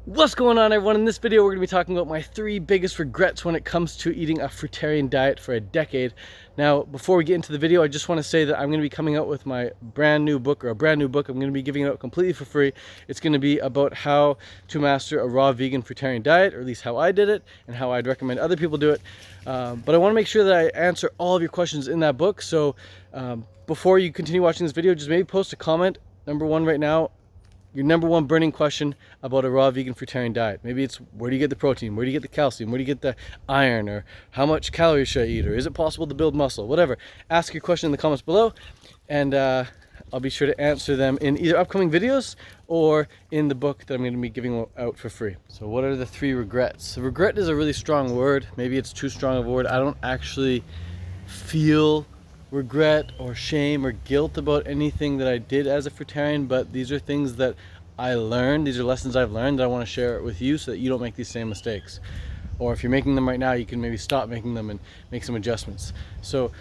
What's going on, everyone? In this video we're going to be talking about my 3 biggest regrets when it comes to eating a fruitarian diet for a decade. Now, before we get into the video, I just want to say that I'm going to be coming out with my brand new book. I'm going to be giving it out completely for free. It's going to be about how to master a raw vegan fruitarian diet, or at least how I did it and how I'd recommend other people do it. But I want to make sure that I answer all of your questions in that book. So before you continue watching this video, just maybe post a comment. Number 1 right now, your number 1 burning question about a raw vegan fruitarian diet. Maybe it's, where do you get the protein? Where do you get the calcium? Where do you get the iron? Or how much calories should I eat? Or is it possible to build muscle? Whatever. Ask your question in the comments below, and I'll be sure to answer them in either upcoming videos or in the book that I'm going to be giving out for free. So what are the 3 regrets? Regret is a really strong word. Maybe it's too strong of a word. I don't actually feel regret or shame or guilt about anything that I did as a fruitarian, but these are things that I learned. These are lessons I've learned that I want to share with you so that you don't make these same mistakes. Or if you're making them right now, you can maybe stop making them and make some adjustments. So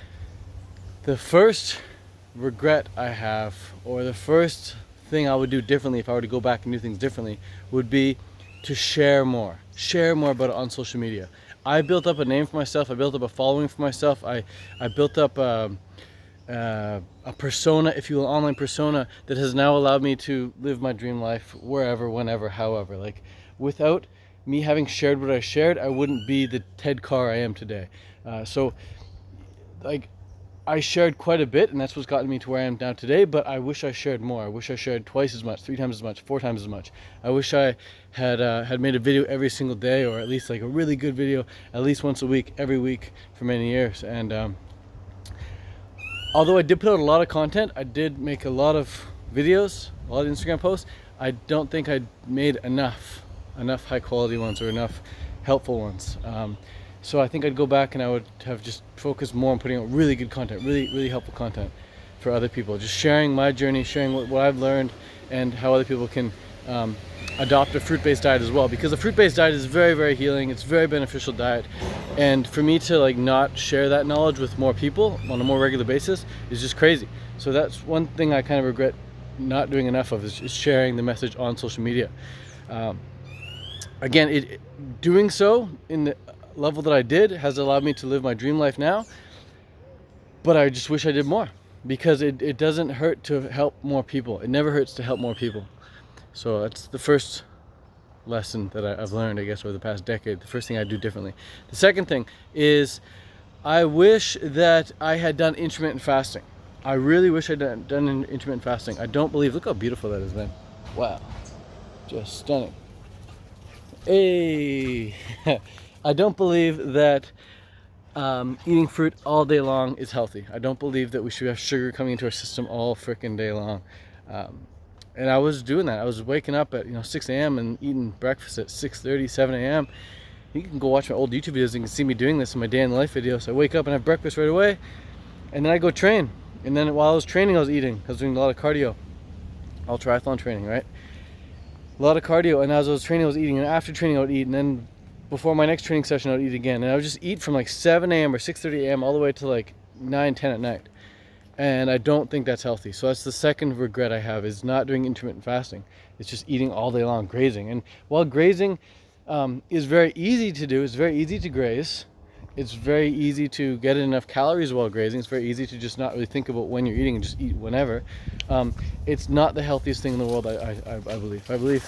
the first regret I have, or the first thing I would do differently if I were to go back and do things differently, would be to share more about it on social media. I built up a name for myself. I built up a following for myself. I built up a persona, if you will, online persona that has now allowed me to live my dream life wherever, whenever, however. Like, without me having shared what I shared, I wouldn't be the Ted Carr I am today. So I shared quite a bit, and that's what's gotten me to where I am now today, but I wish I shared more. I wish I shared twice as much, 3 times as much, 4 times as much. I wish I had made a video every single day, or at least like a really good video at least once a week, every week for many years. And although I did put out a lot of content, I did make a lot of videos, a lot of Instagram posts, I don't think I made enough high quality ones or enough helpful ones. So I think I'd go back and I would have just focused more on putting out really good content, really helpful content for other people. Just sharing my journey, sharing what I've learned, and how other people can adopt a fruit-based diet as well. Because a fruit-based diet is very healing. It's a very beneficial diet. And for me to not share that knowledge with more people on a more regular basis is just crazy. So that's one thing I kind of regret not doing enough of, is sharing the message on social media. Again, doing so in the level that I did has allowed me to live my dream life now, but I just wish I did more, because it doesn't hurt to help more people. It never hurts to help more people. So that's the first lesson that I've learned, I guess, over the past decade. The first thing I do differently. The second thing is, I wish that I had done intermittent fasting. I really wish I'd done intermittent fasting. I don't believe, look how beautiful that is, man. Wow, just stunning. Hey. I don't believe that eating fruit all day long is healthy. I don't believe that we should have sugar coming into our system all freaking day long. And I was doing that. I was waking up at 6 a.m. and eating breakfast at 6:30, 7 a.m. You can go watch my old YouTube videos and you can see me doing this in my day in the life videos. So I wake up and have breakfast right away, and then I go train. And then while I was training, I was eating. I was doing a lot of cardio, all triathlon training, right? A lot of cardio, and as I was training, I was eating, and after training, I would eat, and then before my next training session, I would eat again. And I would just eat from 7 a.m. or 6:30 a.m. all the way to 9, 10 at night. And I don't think that's healthy. So that's the second regret I have, is not doing intermittent fasting. It's just eating all day long, grazing. And while grazing is very easy to do, it's very easy to graze. It's very easy to get enough calories while grazing. It's very easy to just not really think about when you're eating and just eat whenever. It's not the healthiest thing in the world, I believe. I believe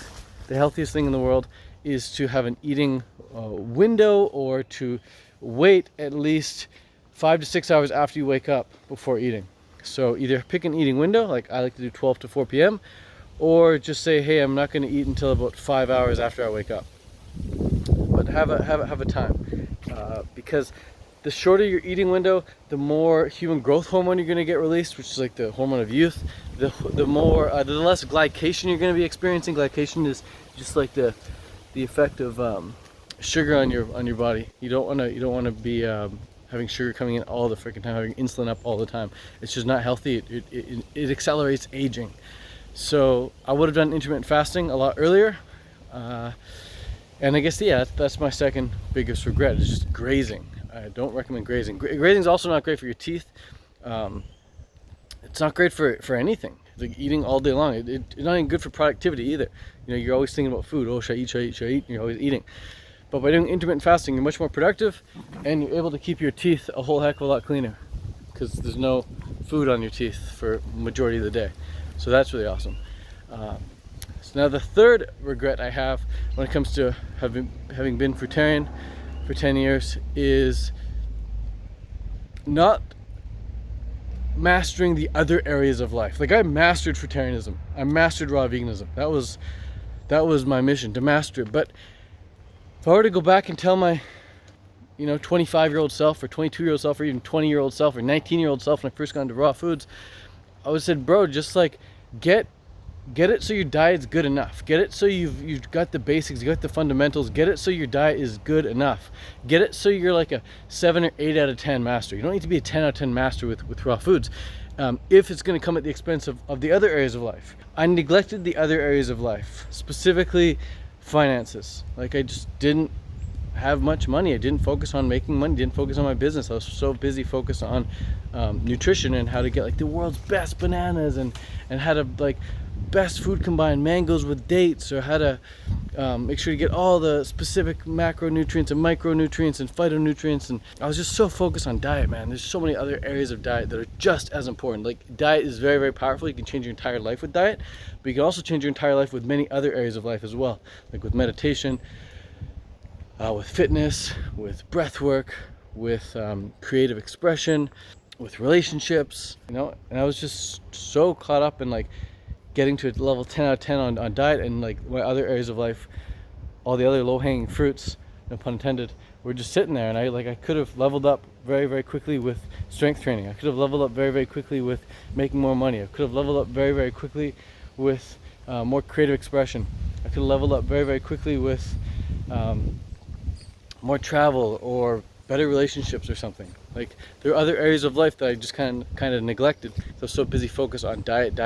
the healthiest thing in the world is to have an eating window, or to wait at least 5 to 6 hours after you wake up before eating. So either pick an eating window, like I like to do 12 to 4 p.m., or just say, hey, I'm not going to eat until about 5 hours after I wake up. But have a time, because the shorter your eating window, the more human growth hormone you're going to get released, which is like the hormone of youth. The less glycation you're going to be experiencing. Glycation is just like the effect of sugar on your body. You don't want to be having sugar coming in all the freaking time, having insulin up all the time. It's just not healthy. It accelerates aging. So I would have done intermittent fasting a lot earlier. And I guess, yeah, that's my second biggest regret, is just grazing. I don't recommend grazing. Grazing is also not great for your teeth. It's not great for anything. It's like eating all day long. It's not even good for productivity either. You know, you're always thinking about food. Oh, should I eat? Should I eat? Should I eat? You're always eating. But by doing intermittent fasting, you're much more productive, and you're able to keep your teeth a whole heck of a lot cleaner because there's no food on your teeth for majority of the day. So that's really awesome. So now the third regret I have when it comes to having been fruitarian for 10 years is not mastering the other areas of life. Like, I mastered fruitarianism, I mastered raw veganism. That was my mission, to master it. But if I were to go back and tell my 25-year-old self, or 22-year-old self, or even 20-year-old self, or 19-year-old self when I first got into raw foods, I would have said, bro, just like get it so your diet's good enough. Get it so you've got the basics, you got the fundamentals. Get it so your diet is good enough. Get it so you're like a 7 or 8 out of 10 master. You don't need to be a 10 out of 10 master with raw foods if it's going to come at the expense of the other areas of life. I neglected the other areas of life, specifically finances. Like, I just didn't have much money. I didn't focus on making money, didn't focus on my business. I was so busy focused on nutrition and how to get like the world's best bananas and how to like best food combine mangoes with dates, or how to make sure to get all the specific macronutrients and micronutrients and phytonutrients. And I was just so focused on diet, man. There's so many other areas of diet that are just as important. Like, diet is very, very powerful. You can change your entire life with diet, but you can also change your entire life with many other areas of life as well, like with meditation, with fitness, with breath work, with creative expression, with relationships, And I was just so caught up in like getting to a level 10 out of 10 on diet, and like my other areas of life, all the other low-hanging fruits, no pun intended, were just sitting there. And I could have leveled up very, very quickly with strength training. I could have leveled up very, very quickly with making more money. I could have leveled up very, very quickly with more creative expression. I could have leveled up very, very quickly with more travel or better relationships or something. Like, there are other areas of life that I just kind of neglected. I was so busy focused on diet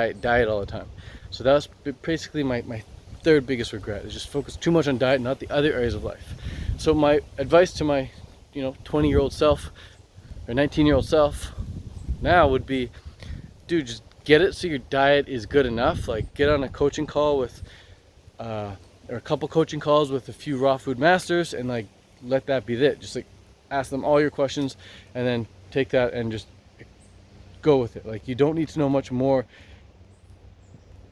all the time. So that was basically my third biggest regret, is just focus too much on diet, not the other areas of life. So my advice to my 20-year-old self or 19-year-old self now would be, dude, just get it so your diet is good enough. Like, get on a coaching call with or a couple coaching calls with a few raw food masters, and like let that be it. Just like ask them all your questions and then take that and just go with it. Like, you don't need to know much more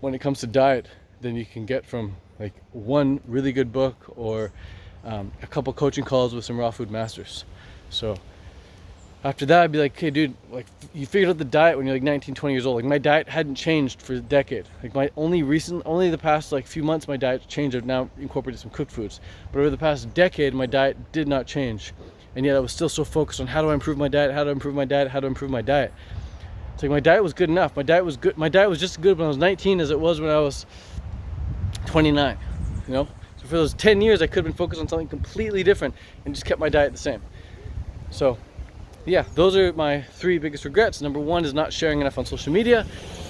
when it comes to diet than you can get from like one really good book or a couple coaching calls with some raw food masters. So after that, I'd be like, okay, dude, like, you figured out the diet when you're like 19, 20 years old. Like, my diet hadn't changed for a decade. Like, my only the past like few months, my diet changed. I've now incorporated some cooked foods. But over the past decade, my diet did not change. And yet I was still so focused on how do I improve my diet, how to improve my diet, how to improve my diet. It's like, my diet was good enough. My diet was good. My diet was just as good when I was 19 as it was when I was 29, So for those 10 years, I could have been focused on something completely different and just kept my diet the same. So yeah, those are my 3 biggest regrets. Number 1 is not sharing enough on social media.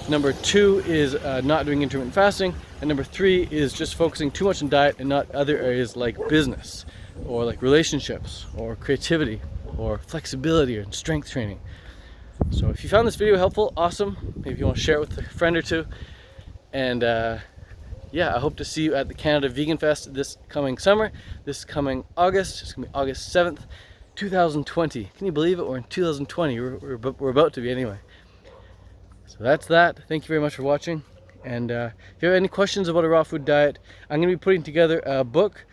Number 2 is not doing intermittent fasting. And number 3 is just focusing too much on diet and not other areas like business or like relationships or creativity or flexibility or strength training. So if you found this video helpful, awesome. Maybe you want to share it with a friend or two. And yeah, I hope to see you at the Canada Vegan Fest this coming summer, this coming August. It's going to be August 7th. 2020. Can you believe it? We're in 2020. We're about to be anyway. So that's that. Thank you very much for watching. And if you have any questions about a raw food diet, I'm going to be putting together a book,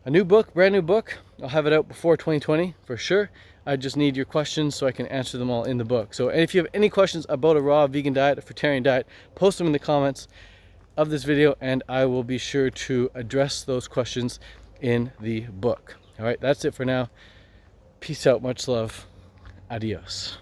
brand new book. I'll have it out before 2020 for sure. I just need your questions so I can answer them all in the book. So if you have any questions about a raw vegan diet, a fruitarian diet, post them in the comments of this video, and I will be sure to address those questions in the book. All right, that's it for now. Peace out, much love, adios.